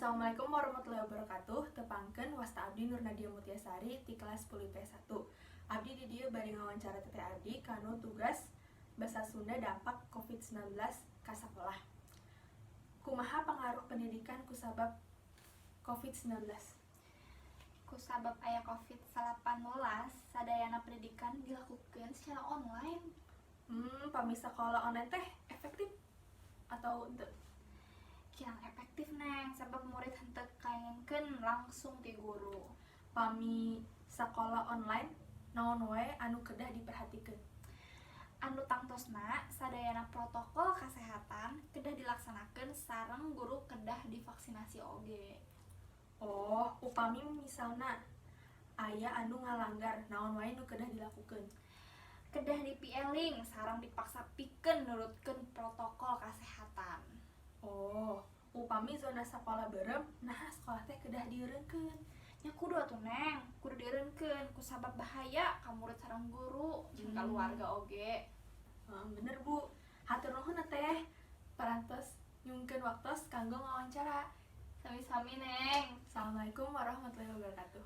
Assalamualaikum warahmatullahi wabarakatuh. Tepangkeun wasta abdi Nur Nadia Mutiasari ti kelas 10 IPS 1. Abdi di dieu bari ngawancara teteh abdi kanu tugas basa Sunda dampak COVID-19 ka sakolah. Kumaha pengaruh pendidikan ku sabab COVID-19? Kusabab aya COVID-19, sadayana pendidikan dilakukan secara online. Pami sakola online teh efektif atau henteu? Kirang efektif neng, sabab murid henteu kaengkeun langsung ti guru. Pami sakola online naon wae anu kedah diperhatikeun? Anu tangtosna sadayana protokol kesehatan kedah dilaksanakeun sareng guru kedah divaksinasi oge. Oh, upami misalna aya anu ngalanggar naon wae nu kedah dilakukeun? Kedah dipieling sareng dipaksa pikeun nurutkeun protokol kesehatan. Oh, upami zona sakola beureum, nah sekolah teh kedah dieureunkeun. Nya kudu atuh neng, kudu dieureunkeun kusabab bahaya ka murid sareng guru jeung keluarga oge. Bener Bu, hatur nuhun teh. Parantos nyungkeun waktos kanggo ngawancara. Sami-sami neng. Assalamualaikum warahmatullahi wabarakatuh.